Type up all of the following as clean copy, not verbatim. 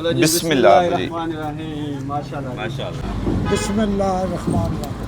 बिस्मिल्लाहिर्रहमानिर्रहीम। माशाल्लाह। बिस्मिल्लाहिर्रहमानिर्रहीम।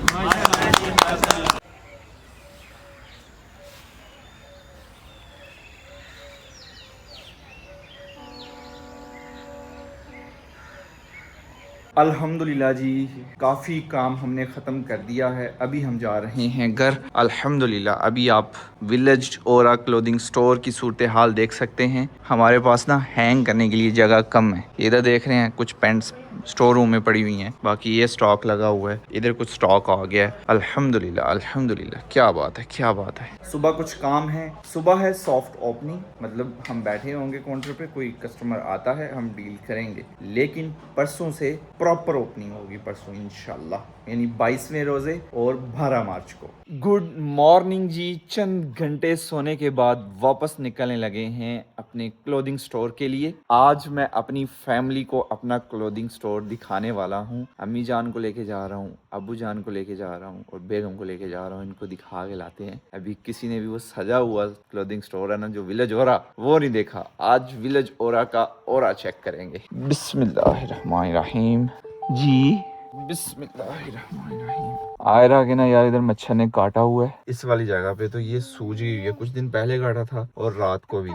अल्हम्दुलिल्लाह जी, काफ़ी काम हमने ख़त्म कर दिया है। अभी हम जा रहे हैं घर। अल्हम्दुलिल्लाह अभी आप विलेज ओरा क्लोथिंग स्टोर की सूरत हाल देख सकते हैं। हमारे पास ना हैंग करने के लिए जगह कम है। इधर देख रहे हैं कुछ पैंट्स स्टोर रूम में पड़ी हुई हैं, बाकी ये स्टॉक लगा हुआ है। इधर कुछ स्टॉक आ गया है। अल्हम्दुलिल्लाह अल्हम्दुलिल्लाह, क्या बात है क्या बात है। सुबह कुछ काम है। सुबह है सॉफ्ट ओपनिंग, मतलब हम बैठे होंगे काउंटर पे, कोई कस्टमर आता है हम डील करेंगे। लेकिन परसों से प्रॉपर ओपनिंग होगी, परसों इंशाल्लाह, यानी 22वें रोजे और 12 मार्च को। गुड मॉर्निंग जी। चंद घंटे सोने के बाद वापस निकलने लगे हैं अपने क्लोथिंग स्टोर के लिए। आज मैं अपनी फैमिली को अपना क्लोथिंग स्टोर दिखाने वाला हूँ। अम्मी जान को लेके जा रहा हूँ, अब्बू जान को लेके जा रहा हूँ और बेगम को लेके जा रहा हूँ। इनको दिखा के लाते हैं। अभी किसी ने भी वो सजा हुआ क्लोथिंग स्टोर है ना, जो विलेज ओरा, वो नहीं देखा। आज विलेज ओरा का ओरा चेक करेंगे। बिस्मिल्लाहिर्रहमानिर्रहीम जी, बिस्मिल्लाहिर्रहमानिर्रहीम। आयरा के ना यार इधर मच्छर ने काटा हुआ है। इस वाली जगह पे तो ये सूजी हुई है, कुछ दिन पहले काटा था और रात को भी।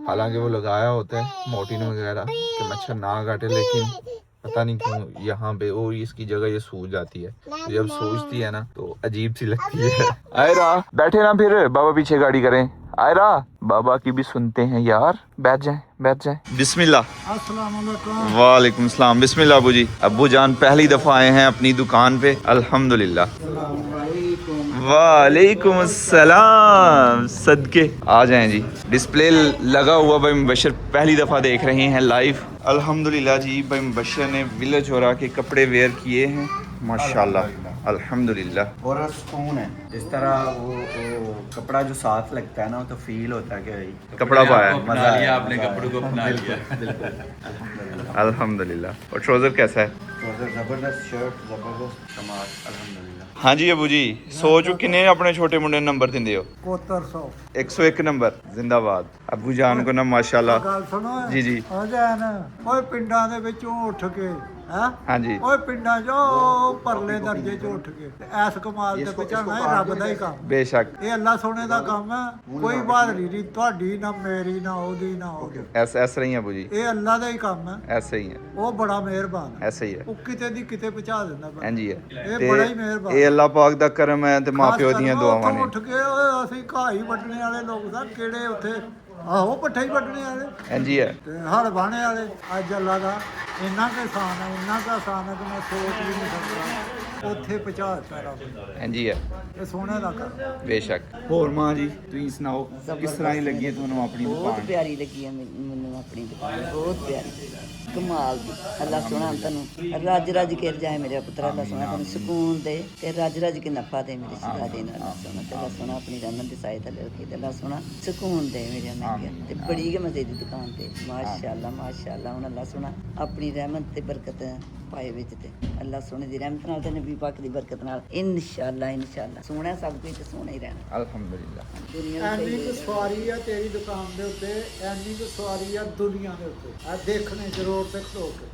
हालांकि वो लगाया होता है मोर्टिन वगैरह कि मच्छर ना काटे, लेकिन पता नहीं क्यों यहाँ पे और इसकी जगह ये सूज जाती है। तो जब सूजती है ना तो अजीब सी लगती है। आयरा बैठे ना, फिर बाबा पीछे गाड़ी करें। आयरा बाबा की भी सुनते हैं यार, बैठ जाएं बैठ जाएं। बिस्मिल्लाह। अस्सलाम वालेकुम। वालेकुम सलाम। बिस्मिल्लाह अबू जी। अब्बू जान पहली दफ़ा आए हैं अपनी दुकान पे, अल्हम्दुलिल्लाह। वालेकुम अस्सलाम। सदके आ जाएं जी। डिस्प्ले लगा हुआ भाई मुबशर पहली दफ़ा देख रहे हैं लाइव। अल्हम्दुलिल्लाह जी, भाई मुबशर ने विलेज ओरा के कपड़े वेयर किए हैं माशाल्लाह, अल्हम्दुलिल्लाह। और सुकून है इस तरह वो कपड़ा जो साथ लगता है ना, तो फील होता है कि भाई कपड़ा पाया, मजा आया, आपने कपड़ों को अपना लिया। बिल्कुल अल्हम्दुलिल्लाह। और ट्राउज़र कैसा है? ट्राउज़र ज़बरदस्त, शर्ट ज़बरदस्त, कमाल अल्हम्दुलिल्लाह। हाँ जी अबू जी, सोचो किन्ने अपने छोटे मुंडे नंबर दिंदे हो? 101 नंबर, जिंदाबाद। अबू जान को ना माशाल्लाह। ਗੱਲ ਸੁਣੋ जी जी। ਆ ਜਾਨ ਓਏ ਪਿੰਡਾਂ ਦੇ ਵਿੱਚੋਂ ਉੱਠ ਕੇ हाँ जी। ਓਏ ਪਿੰਡਾਂ 'ਚੋਂ ਪਰਲੇ ਦਰਜੇ 'ਚ ਉੱਠ ਕੇ ਤੇ ਐਸ ਕਮਾਲ ਤੇ ਪਹੁੰਚਾਉਣਾ ਇਹ ਰੱਬ ਦਾ ਹੀ ਕੰਮ ਹੈ। बेशक ਇਹ ਅੱਲਾ ਸੋਹਣੇ ਦਾ ਕੰਮ ਹੈ। ਕੋਈ ਬਹਾਦਰੀ ਨਹੀਂ ਤੁਹਾਡੀ, ਨਾ ਮੇਰੀ, ਨਾ ਉਹਦੀ, ਨਾ ਉਹਦੀ। ऐसा ही है अबू जी, ਇਹ ਅੱਲਾ ਦਾ ਹੀ ਕੰਮ ਹੈ। ऐसा ही है, ਉਹ ਬੜਾ ਮਿਹਰਬਾਨ ਹੈ। ऐसा ही है। ਉਹ ਕਿਤੇ ਦੀ ਕਿਤੇ ਪਹੁੰਚਾ ਦਿੰਦਾ ਬੰਦਾ। हाँ जी है। ਇਹ ਬੜਾ ਹੀ ਮਿਹਰਬਾਨ ਇਹ ਅੱਲਾਹ ਪਾਕ ਦਾ ਕਰਮ ਹੈ ਤੇ ਮਾਪਿਓ ਦੀਆਂ ਦੁਆਵਾਂ ਉੱਥੋਂ ਨੇ। ਉੱਠ ਕੇ ਓਏ ਅਸੀਂ ਘਾਹ ਹੀ ਵੱਢਣੇ ਵਾਲੇ ਲੋਕ ਦਾ ਕਿਹੜੇ ਉੱਥੇ ਆਹੋ ਪੱਠੇ ਹੀ ਵੱਢਣੇ ਵਾਲੇ हाँ जी है। ਤੇ ਹਲ ਬਾਣੇ ਵਾਲੇ। ਅੱਜ ਅੱਲਾ ਦਾ ਇੰਨਾ ਕੁ ਆਸਾਨ ਹੈ, ਇੰਨਾ ਕੁ ਆਸਾਨ ਹੈ ਕਿ ਮੈਂ ਸੋਚ ਵੀ ਨਹੀਂ ਸਕਦਾ। ਉੱਥੇ ਪਹੁੰਚਾ ਦਿੱਤਾ ਰੱਬ ਨੇ। हाँ जी है। ਇਹ ਸੋਹਣੇ ਦਾ ਕੰਮ। बेशक। ਹੋਰ ਮਾਂ ਜੀ ਤੁਸੀਂ ਸੁਣਾਓ ਕਿਸ ਤਰ੍ਹਾਂ ਹੀ ਲੱਗੀ ਹੈ ਤੁਹਾਨੂੰ ਆਪਣੀ ਬਹੁਤ ਦੁਕਾਨ? ਪਿਆਰੀ ਲੱਗੀ ਹੈ ਮੈਨੂੰ ਆਪਣੀ ਦੁਕਾਨ, ਬਹੁਤ ਪਿਆਰੀ, ਕਮਾਲ ਦੀ। ਅੱਲਾ ਸੋਹਣਾ ਤੈਨੂੰ ਰੱਜ ਰੱਜ ਕੇ ਰਜਾਏ ਮੇਰੇ ਪੁੱਤਰ, ਅੱਲਾ ਸੋਹਣਾ ਤੈਨੂੰ ਸਕੂਨ ਦੇ ਤੇ ਰੱਜ ਰੱਜ ਕੇ ਨਫਾ ਦੇ ਮੇਰੇ ਸ਼ਹਿਜ਼ਾਦੇ ਨਾਲ। ਅੱਲਾ ਸੋਹਣਾ ਤੇ ਅੱਲਾ ਸੋਹਣਾ ਆਪਣੀ ਰਹਿਮਤ ਦੀ ਸਾਇ ਥੱਲੇ ਰੱਖੇ ਤੇ ਅੱਲਾ ਸੋਹਣਾ ਸਕੂਨ ਦੇ ਮੇਰੇ ਮਹਿੰਗੇ ਤੇ ਬੜੀ ਕੇ ਮਜ਼ੇ ਦੀ ਦੁਕਾਨ ਤੇ। ਮਾਸ਼ਾਅੱਲਾ ਮਾਸ਼ਾਅੱਲਾ। ਹੁਣ ਅੱਲਾ ਸੋਹਣਾ ਆਪਣੀ ਰਹਿਮਤ ਤੇ ਬਰਕਤ ਪਾਏ ਵਿੱਚ ਤੇ ਅੱਲਾ ਸੋਹਣੇ ਦੀ ਰਹਿਮਤ ਨਾਲ ਤੇ ਨਬੀ ਪਾਕ ਦੀ ਬਰਕਤ ਨਾਲ ਇਨਸ਼ਾਅੱਲਾ ਇਨਸ਼ਾਅੱਲਾ ਸੋਹਣਾ ਸਭ ਕੁਝ ਤੇ ਸੋਹਣਾ ਹੀ ਰਹਿਣਾ अल्हम्दुलिल्लाह। ਦੁਨੀਆ ਐਨੀ ਵਿੱਚ। ਕੁ ਸਵਾਰੀ ਆ ਤੇਰੀ ਦੁਕਾਨ ਦੇ ਉੱਤੇ, ਐਨੀ ਕੁ ਸਵਾਰੀ ਆ ਦੁਨੀਆ ਦੇ ਉੱਤੇ। ਆ ਦੇਖਣੇ ਜ਼ਰੂਰ ਤੇ ਖਲੋ ਕੇ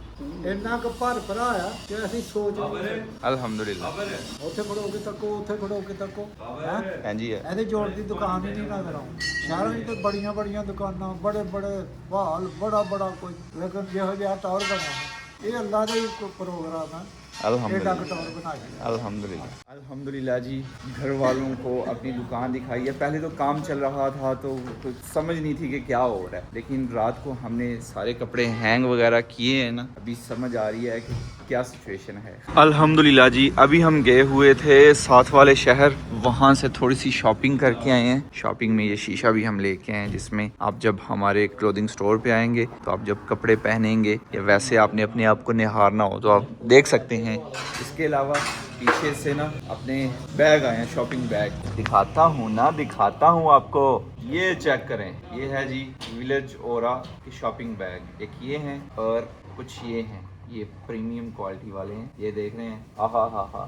ਇੰਨਾ ਕੁ ਭਰ ਭਰਾ ਆ ਕਿ ਅਸੀਂ ਸੋਚ ਨਹੀਂ ਸਕਦੇ। अल्हम्दुलिल्लाह। ਉੱਥੇ ਖੜੋ ਕੇ ਤੱਕੋ, ਉੱਥੇ ਖੜੋ ਕੇ ਤੱਕੋ। ਹੈਂ? हाँ जी है। ਇਹਦੇ ਜੋੜ ਦੀ ਦੁਕਾਨ ਹੀ ਨਹੀਂ ਨਜ਼ਰ ਆਉਂਦੀ। ਸ਼ਹਿਰਾਂ ਵਿੱਚ ਤੇ ਬੜੀਆਂ ਬੜੀਆਂ ਦੁਕਾਨਾਂ, ਬੜੇ ਬੜੇ ਹਾਲ, ਬੜਾ ਬੜਾ ਕੁਝ, ਲੇਕਿਨ ਜਿਹੋ ਜਿਹਾ ਟੌਰ ਬਣਿਆ ਇਹ ਅੱਲਾ ਦਾ ਹੀ ਕੋਈ ਪ੍ਰੋਗਰਾਮ ਹੈ। एडा कटोर बना के अल्हम्दुलिल्लाह। अल्हम्दुलिल्लाह जी, घर वालों को अपनी दुकान दिखाई है। पहले तो काम चल रहा था तो कुछ समझ नहीं थी कि क्या हो रहा है, लेकिन रात को हमने सारे कपड़े हैंग वगैरह किए हैं ना, अभी समझ आ रही है कि क्या सिचुएशन है। अल्हम्दुलिल्लाह जी, अभी हम गए हुए थे साथ वाले शहर, वहाँ से थोड़ी सी शॉपिंग करके आए हैं। शॉपिंग में ये शीशा भी हम लेके आए हैं, जिसमें आप जब हमारे क्लोथिंग स्टोर पे आएंगे तो आप जब कपड़े पहनेंगे या वैसे आपने अपने आप को निहारना हो तो आप देख सकते हैं। इसके अलावा पीछे से ना अपने बैग आए हैं, शॉपिंग बैग दिखाता हूँ ना, दिखाता हूँ आपको। ये चेक करें, ये है जी विलेज ओरा की शॉपिंग बैग। एक ये हैं और कुछ ये हैं ये प्रीमियम क्वालिटी वाले हैं, ये देख रहे हैं। आहा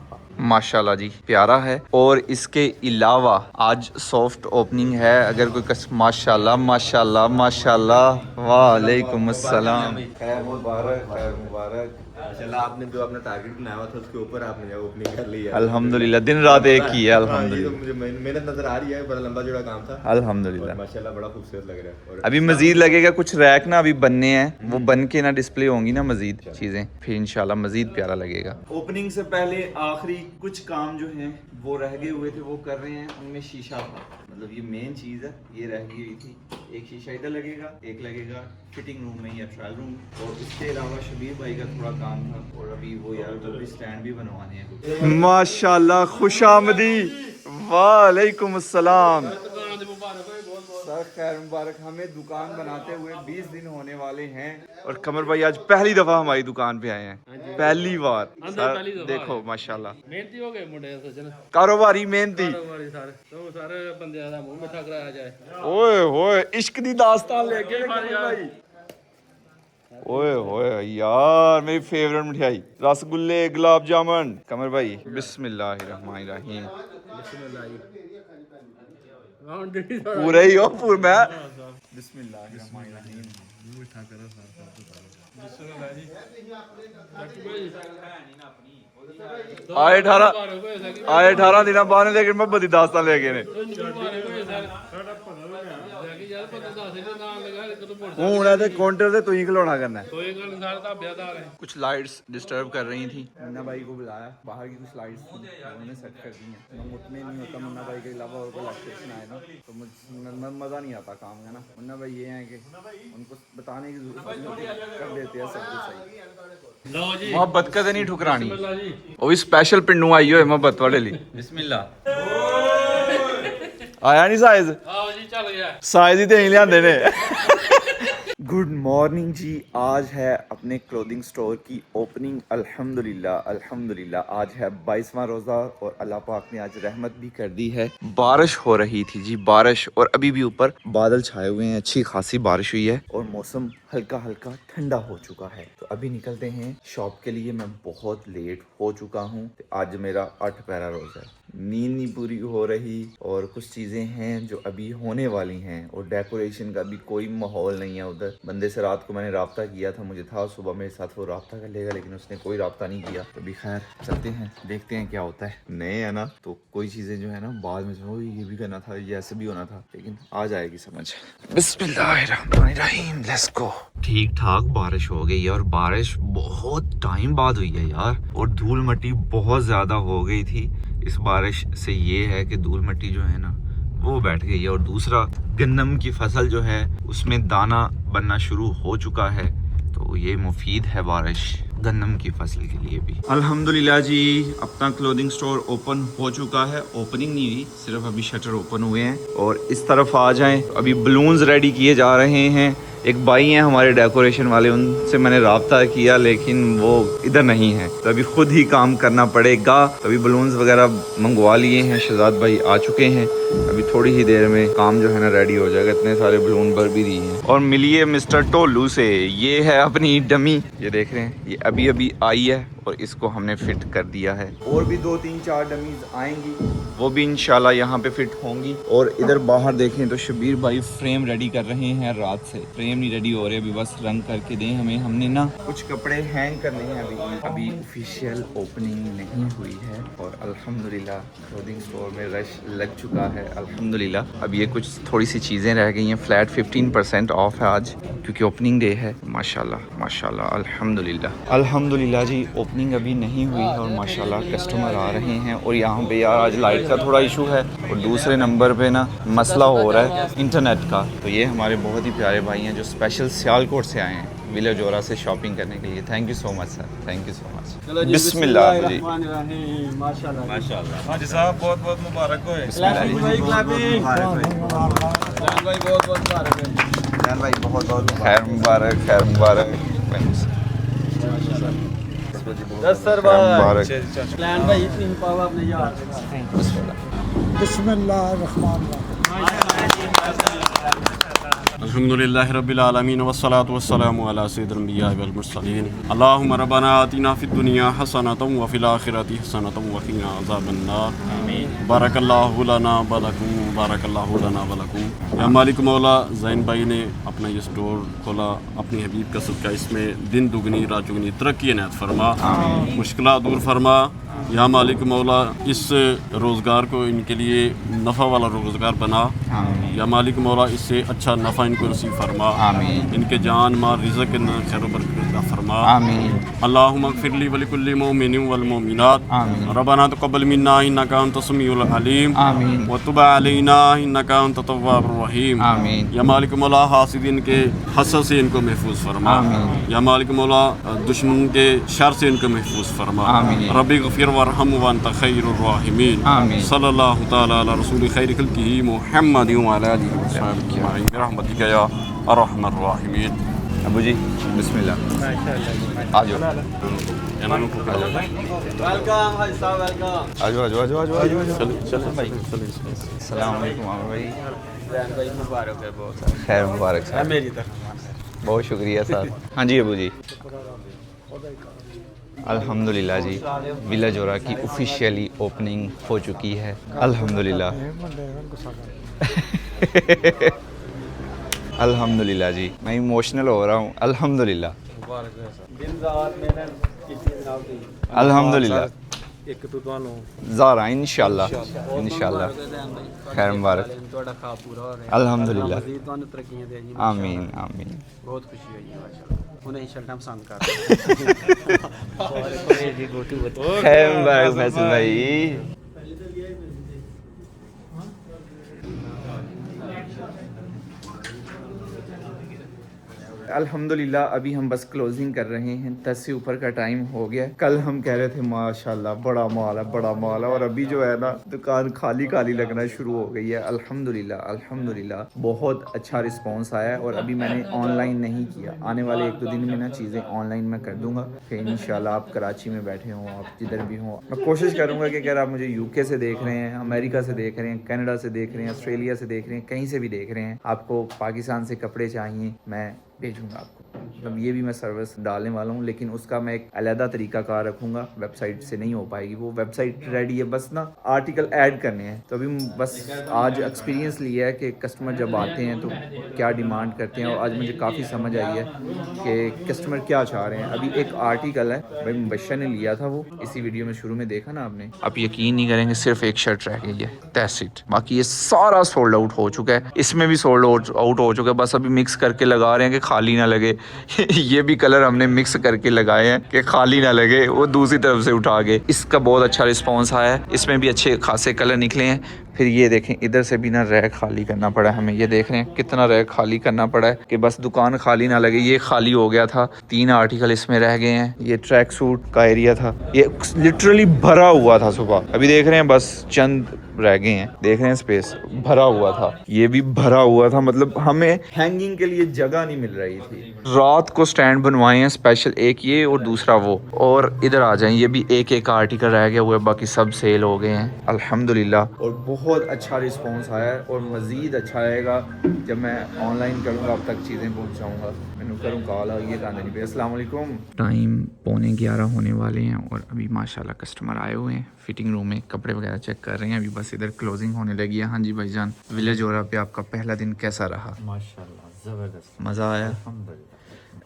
माशाल्लाह जी प्यारा है। और इसके अलावा आज सॉफ्ट ओपनिंग है। अगर कोई माशाल्लाह माशाल्लाह माशाल्लाह वालेकुम अस्सलाम। खैर मुबारक, खैर मुबारक। माशाल्लाह आपने जो अपना टारगेट बनाया हुआ था उसके ऊपर आपने ओपनिंग कर ली है। अल्हम्दुलिल्लाह, दिन रात एक ही है। हाँ, ये तो अल्हम्दुलिल्लाह मुझे मेहनत नजर आ रही है, बड़ा लंबा जोड़ा काम था। अल्हम्दुलिल्लाह। और माशाल्लाह बड़ा खूबसूरत लग रहा है। और अभी मजीद लगेगा, कुछ रैक ना अभी बनने हैं, वो बन के ना डिस्प्ले होंगी ना मजीद चीजें, फिर इंशाल्लाह मजीद प्यारा लगेगा। ओपनिंग से पहले आखिरी कुछ काम जो हैं वो रह गए हुए थे वो कर रहे हैं। उनमें शीशा था, मतलब ये मेन चीज है, ये रह गई हुई थी। एक शीशा इधर लगेगा, एक लगेगा फिटिंग रूम में या ट्रायल रूम। और इसके अलावा शबीर भाई का थोड़ा काम था, और अभी वो यार वो भी स्टैंड भी बनवाने हैं। माशाल्लाह, खुशामदी, वालेकुम अस्सलाम। सर खैर मुबारक। हमें दुकान बनाते हुए 20 दिन होने वाले हैं, और कमर भाई आज पहली दफा हमारी दुकान पे आए हैं, पहली बार। सर देखो माशाल्लाह, मेहनती हो गए मुंडे सजन, कारोबारी मेहनती। सारे बंदे दा मुंह मिठा कराया जाए। ओए होए इश्क दी दास्तान लेके कमर भाई। ओए होए यार, मेरी फेवरेट मिठाई रसगुल्ले, गुलाब जामुन। कमर भाई बिस्मिल्लाहिर्रहमानिर्रहीम। पूरे ही हो पूरे मैं। बिस्मिल्लाहिर्रहमानिर्रहीम। आए 18 दिन बाद लेकिन मैं बड़ी दास्तान ले गए ने। हूं ते काउंटर ते तू ही खिलौना करना है। कुछ लाइट्स डिस्टर्ब कर रही थी, मुन्ना भाई को बुलाया, बाहर की कुछ लाइट्स उन्होंने सेट कर दी हैं। मैं मुतमिन नहीं होता मुन्ना भाई के अलावा और कोई इलेक्ट्रिशियन आए ना तो मुझे मज़ा नहीं आता काम का ना। मुन्ना भाई ये हैं कि उनको बताने की जरूरत नहीं, कर देते हैं सब कुछ सही। मोहब्बत कदे नहीं ठुकरानी, वो भी स्पेशल पिंडू आई हो मोहब्बत वाले लिए। बिस्मिल्लाह। आया नहीं साइज, साइज ही तो नहीं लिया ने। गुड मॉर्निंग जी, आज है अपने क्लोथिंग स्टोर की ओपनिंग। अल्हम्दुलिल्लाह अल्हम्दुलिल्लाह। आज है 22वां रोज़ा और अल्लाह पाक ने आज रहमत भी कर दी है। बारिश हो रही थी जी, बारिश, और अभी भी ऊपर बादल छाए हुए हैं, अच्छी खासी बारिश हुई है और मौसम हल्का हल्का ठंडा हो चुका है। तो अभी निकलते हैं शॉप के लिए। मैं बहुत लेट हो चुका हूँ, आज मेरा 8 पैरा रोज़ा है, नींद नहीं पूरी हो रही, और कुछ चीज़ें हैं जो अभी होने वाली हैं, और डेकोरेशन का भी कोई माहौल नहीं है उधर। बंदे से रात को मैंने राब्ता किया था, मुझे था सुबह मेरे साथ वो राब्ता कर लेगा, लेकिन उसने कोई राब्ता नहीं किया। तो अभी खैर चलते हैं, देखते हैं क्या होता है। नए है ना तो कोई चीज़ें जो है ना बाद में जो ये भी करना था, ये ऐसे भी होना था, लेकिन आ जाएगी समझ। बिस्मिल्लाहिर्रहमानिर्रहीम, लेट्स गो। ठीक ठाक बारिश हो गई है, और बारिश बहुत टाइम बाद हुई है यार, और धूल मट्टी बहुत ज़्यादा हो गई थी। इस बारिश से ये है कि धूल मिट्टी जो है ना वो बैठ गई है, और दूसरा गन्नम की फसल जो है उसमें दाना बनना शुरू हो चुका है, तो ये मुफीद है बारिश गन्नम की फसल के लिए भी। अल्हम्दुलिल्लाह जी, अपना क्लोथिंग स्टोर ओपन हो चुका है। ओपनिंग नहीं हुई, सिर्फ अभी शटर ओपन हुए हैं। और इस तरफ आ जाएं, अभी बलून्स रेडी किए जा रहे हैं। एक भाई हैं हमारे डेकोरेशन वाले, उनसे मैंने राब्ता किया लेकिन वो इधर नहीं है, तो अभी खुद ही काम करना पड़ेगा। तो अभी बलून्स वगैरह मंगवा लिए हैं, शहजाद भाई आ चुके हैं, अभी थोड़ी ही देर में काम जो है ना रेडी हो जाएगा। इतने सारे बलून भर भी दिए हैं। और मिलिए मिस्टर टोलू से, ये है अपनी डमी, ये देख रहे हैं, ये अभी अभी आई है और इसको हमने फिट कर दिया है। और भी 2-3-4 डमीज आएंगी, वो भी इंशाल्लाह यहाँ पे फिट होंगी। और इधर बाहर देखें तो शबीर भाई फ्रेम रेडी कर रहे हैं रात से, फ्रेम नहीं रेडी हो रहे, अभी बस रंग करके दें हमें। हमने ना कुछ कपड़े हैंग करने हैं, अभी ऑफिशियल ओपनिंग नहीं हुई है, और अल्हम्दुलिल्लाह क्लोथिंग स्टोर में रश लग चुका है अल्हम्दुलिल्लाह। अब ये कुछ थोड़ी सी चीज़ें रह गई हैं, फ्लैट 15% ऑफ है आज, क्योंकि ओपनिंग डे है। माशाल्लाह माशाल्लाह अल्हम्दुलिल्लाह अल्हम्दुलिल्लाह जी। ओपनिंग अभी नहीं हुई है और माशाल्लाह कस्टमर आ रहे हैं। और यहाँ पे यार आज लाइट का थोड़ा इशू है, और दूसरे नंबर पे ना मसला हो रहा है इंटरनेट का। तो ये हमारे बहुत ही प्यारे भाई हैं जो स्पेशल सियालकोट से आए हैं विलेज ओरा से शॉपिंग करने के लिए। Thank you so much sir, thank you so much. बिस्मिल्लाह जी, माशाल्लाह माशाल्लाह। हाजी साहब बहुत बहुत मुबारक हो। भाई बहुत बहुत मुबारक है। जान भाई बहुत बहुत खैर मुबारक, खैर मुबारक। प्लान भाई इतनी पावा अपने यार। बिस्मिल्लाहिर्रहमानिर्रहीम। अल्हम्दुलिल्लाहि रब्बिल आलमीन वस्सलातु वस्सलामु अला सय्यिदिल अंबिया वल मुरसलीन अल्लाहुम्मा रब्बना आतिना फिद दुनिया हसनतम व फिल आखिरति हसनतम व क़िना अज़ाबन नार आमीन बारकल्लाहु लना व लकुम बारकल्लाहु लना व लकुम। या मालिक मौला, ज़ैन भाई ने अपना ये स्टोर खोला, अपनी हबीब का सदका इसमें दिन दुगनी रात चुगनी तरक्की इनायत फरमा, मुश्किलात दूर फरमा। या मालिक मौला, इस रोज़गार को इनके लिए नफ़ा वाला रोज़गार बना। या मालिक मौला, इससे अच्छा नफ़ा इनको नसीब फरमा। इनके जान माल रिज़्क़ के अंदर खैर व बरकत फरमा। अल्लाहुम्मा अग़फ़िर ली व लिकुल्लि मुमिनिन वल मुमिनात। रब्बना तक़ब्बल मिन्ना इन्नका अंतस समीउल अलीम व तुब अलैना इन्नका अंतत तव्वाबुर रहीम। या मालिक मौला, हासिदीन के हसद से इनको महफूज फरमा। या मालिक मौला, दुश्मन के शर से इनको महफूज फरमा। रब्बि ग़फ़िर वरहम व अंत खैरुर राहिमीन। सल्लल्लाहु तआला अला रसूल खैरि खल्क़िही मुहम्मद व अला आलिहि व सहाबिहि अजमईन बिरहमतिका या अर्हमर राहिमीन। अबू जी बिस्मिल्लाह, आ जाओ। चलो भाई, अस्सलाम वालेकुम भाई। खैर मुबारक साहब, मेरी तरफ बहुत शुक्रिया साहब। हाँ जी अबू जी, अल्हम्दुलिल्लाह जी, विला जोरा की ऑफिशियली ओपनिंग हो चुकी है। अल्हम्दुलिल्लाह अल्हम्दुलिल्लाह जी, मैं इमोशनल हो रहा हूँ। अल्हम्दुलिल्लाह अल्हम्दुलिल्लाह एक तो ਤੁਹਾਨੂੰ ज़ारा इंशाल्लाह इंशाल्लाह खैर मुबारक। ਤੁਹਾਡਾ ਖਾ ਪੂਰਾ ਹੋ ਰਿਹਾ अल्हम्दुलिल्लाह ਮਜ਼ੀਦ ਤੁਹਾਨੂੰ ਤਰੱਕੀਆਂ ਦੇ ਜੀ। आमीन आमीन। ਬਹੁਤ ਖੁਸ਼ੀ ਹੋਈ ਹੈ ਮਾਸ਼ਾਅੱਲਾ। ਉਹਨੇ ਸ਼ਰਟਾਂ ਪਸੰਦ ਕਰ ਲਿਆ। खैर मुबारक फैसल भाई। अल्हम्दुलिल्लाह अभी हम बस क्लोजिंग कर रहे हैं, 10 से ऊपर का टाइम हो गया। कल हम कह रहे थे माशाल्लाह बड़ा माल है, बड़ा माल है, और अभी जो है ना दुकान खाली खाली लगना शुरू हो गई है। अल्हम्दुलिल्लाह अल्हम्दुलिल्लाह बहुत अच्छा रिस्पांस आया है। और अभी मैंने ऑनलाइन नहीं किया, आने वाले 1-2 दिन में ना चीज़ें ऑनलाइन मैं कर दूँगा। फिर इंशाल्लाह आप कराची में बैठे हों, आप जिधर भी हों, मैं कोशिश करूँगा कि अगर आप मुझे यूके से देख रहे हैं, अमेरिका से देख रहे हैं, कनाडा से देख रहे हैं, ऑस्ट्रेलिया से देख रहे हैं, कहीं से भी देख रहे हैं, आपको पाकिस्तान से कपड़े चाहिए, मैं भेजूँगा आपको। मतलब ये भी मैं सर्विस डालने वाला हूँ, लेकिन उसका मैं एक अलहदा तरीका कार रखूँगा, वेबसाइट से नहीं हो पाएगी। वो वेबसाइट रेडी है, बस ना आर्टिकल ऐड करने हैं। तो अभी बस आज एक्सपीरियंस लिया है कि कस्टमर जब आते हैं तो क्या डिमांड करते हैं, और आज मुझे काफ़ी समझ आई है कि कस्टमर क्या चाह रहे हैं। अभी एक आर्टिकल है भाई मुबशर ने लिया था, वो इसी वीडियो में शुरू में देखा ना आपने। आप यकीन नहीं करेंगे, सिर्फ एक शर्ट रह गई है, दैट्स इट। बाकी ये सारा सोल्ड आउट हो चुका है, इसमें भी सोल्ड आउट हो चुका है। बस अभी मिक्स करके लगा रहे हैं कि खाली ना लगे। ये भी कलर हमने मिक्स करके लगाए हैं कि खाली ना लगे, वो दूसरी तरफ से उठा के। इसका बहुत अच्छा रिस्पांस आया है, इसमें भी अच्छे खासे कलर निकले हैं। फिर ये देखें, इधर से भी ना रैक खाली करना पड़ा है हमें। ये देख रहे हैं कितना रैक खाली करना पड़ा है कि बस दुकान खाली ना लगे। ये खाली हो गया था, 3 आर्टिकल इसमें रह गए हैं। ये ट्रैक सूट का एरिया था, ये लिटरली भरा हुआ था सुबह। अभी देख रहे हैं बस चंद रह गए हैं, देख रहे हैं स्पेस भरा हुआ था। ये भी भरा हुआ था, मतलब हमें हैंगिंग के लिए जगह नहीं मिल रही थी। रात को स्टैंड बनवाए हैं स्पेशल, एक ये और दूसरा वो। और इधर आ जाएं, ये भी एक आर्टिकल रह गया हुआ है, बाकी सब सेल हो गए हैं अल्हम्दुलिल्लाह। और बहुत अच्छा रिस्पांस आया है, और मज़ीद अच्छा आएगा जब मैं ऑनलाइन करूँगा, अब तक चीज़ें पहुँचाऊँगा। मैंने करूँ कॉल ये गाने नहीं पे। अस्सलाम वालेकुम। टाइम 11:15 होने वाले हैं, और अभी माशाल्लाह कस्टमर आए हुए हैं। फिटिंग रूम में कपड़े वगैरह चेक कर रहे हैं। अभी बस इधर क्लोजिंग होने लगी है। हाँ जी भाईजान, विलेज ओरा पे आपका पहला दिन कैसा रहा? माशाल्लाह ज़बरदस्त, मज़ा आया? अल्हम्दुलिल्लाह।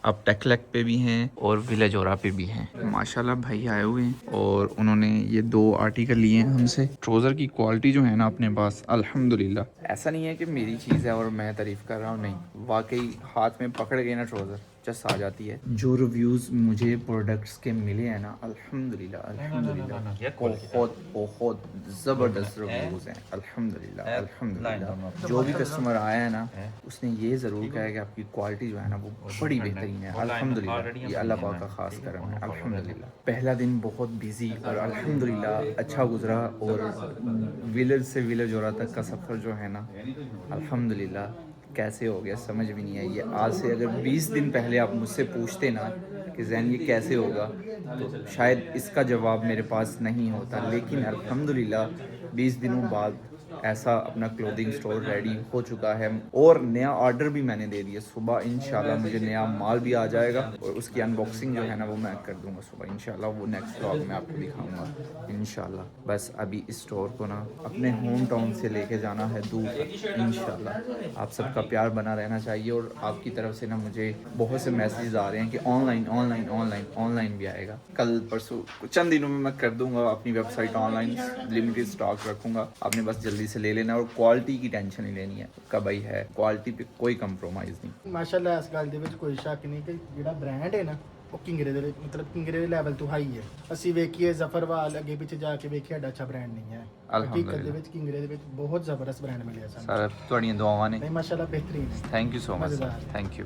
आप टेकलेक पे भी हैं और विलेज ओरा पे भी हैं। माशाल्लाह भाई आए हुए हैं, और उन्होंने ये 2 आर्टिकल लिए हैं हमसे। ट्राउज़र की क्वालिटी जो है ना अपने पास अल्हम्दुलिल्लाह, ऐसा नहीं है कि मेरी चीज़ है और मैं तारीफ़ कर रहा हूँ, नहीं, वाकई हाथ में पकड़ गए ना ट्राउज़र जस आ जाती है। जो रिव्यूज़ मुझे प्रोडक्ट्स के मिले हैं ना अल्हम्दुलिल्लाह अल्हम्दुलिल्लाह बहुत बहुत ज़बरदस्त रिव्यूज़ हैं अल्हम्दुलिल्लाह अल्हम्दुलिल्लाह। जो भी कस्टमर आया है ना उसने ये ज़रूर कहा है कि आपकी क्वालिटी जो है ना वो बड़ी बेहतरीन है अल्हम्दुलिल्लाह। ये अल्लाह पाक का ख़ास करम है अल्हम्दुलिल्लाह। पहला दिन बहुत बिजी और अल्हम्दुलिल्लाह अच्छा गुजरा, और विलेज से विलेज ओरा तक का सफ़र जो है ना अल्हम्दुलिल्लाह कैसे हो गया समझ भी नहीं आई है। आज से अगर 20 दिन पहले आप मुझसे पूछते ना कि ज़ैन ये कैसे होगा, तो शायद इसका जवाब मेरे पास नहीं होता। लेकिन अल्हम्दुलिल्लाह 20 दिनों बाद ऐसा अपना क्लोथिंग स्टोर रेडी हो चुका है और नया ऑर्डर भी मैंने दे दिया। सुबह इंशाल्लाह मुझे नया माल भी आ जाएगा और उसकी अनबॉक्सिंग जो है ना वो मैं कर दूंगा सुबह इंशाल्लाह। वो नेक्स्ट व्लॉग में आपको दिखाऊंगा इंशाल्लाह। बस अभी इस स्टोर को ना अपने होम टाउन से लेके जाना है दूर तक इंशाल्लाह। आप सबका प्यार बना रहना चाहिए और आपकी तरफ से ना मुझे बहुत से मैसेजेस आ रहे हैं कि ऑनलाइन ऑनलाइन ऑनलाइन ऑनलाइन भी आएगा। कल परसों चंद दिनों में मैं कर दूंगा अपनी वेबसाइट ऑनलाइन, लिमिटेड स्टॉक रखूंगा। आपने बस जल्दी से ले लेना और क्वालिटी की टेंशन नहीं लेनी है। कबाई है, क्वालिटी पे कोई कंप्रोमाइज़ नहीं। ਮਾਸ਼ਾਅੱਲਾ ਇਸ ਗੱਲ ਦੇ ਵਿੱਚ ਕੋਈ ਸ਼ੱਕ ਨਹੀਂ ਕਿ ਜਿਹੜਾ ਬ੍ਰਾਂਡ ਹੈ ਨਾ ਉਹ ਕਿੰਗਰੇ ਦੇ ਵਿੱਚ ਮਤਲਬ ਕਿੰਗਰੇ ਦੇ ਲੈਵਲ ਤੋਂ ਹਾਈ ਹੈ। ਅਸੀਂ ਵੇਖੀਏ ਜ਼ਫਰਵਾਲ ਅੱਗੇ ਪਿੱਛੇ ਜਾ ਕੇ ਵੇਖਿਆ ਐਡਾ ਅੱਛਾ ਬ੍ਰਾਂਡ ਨਹੀਂ ਹੈ। ਹਕੀਕਤ ਦੇ ਵਿੱਚ ਕਿੰਗਰੇ ਦੇ ਵਿੱਚ ਬਹੁਤ ਜ਼ਬਰਦਸਤ ਬ੍ਰਾਂਡ ਮਿਲਿਆ ਸਾਨੂੰ। ਸਰ ਤੁਹਾਡੀਆਂ ਦੁਆਵਾਂ ਨੇ। ਨਹੀਂ ਮਾਸ਼ਾਅੱਲਾ ਬਿਹਤਰੀਨ ਹੈ। Thank you so much. ਮਜ਼ੇਦਾਰ। Thank you.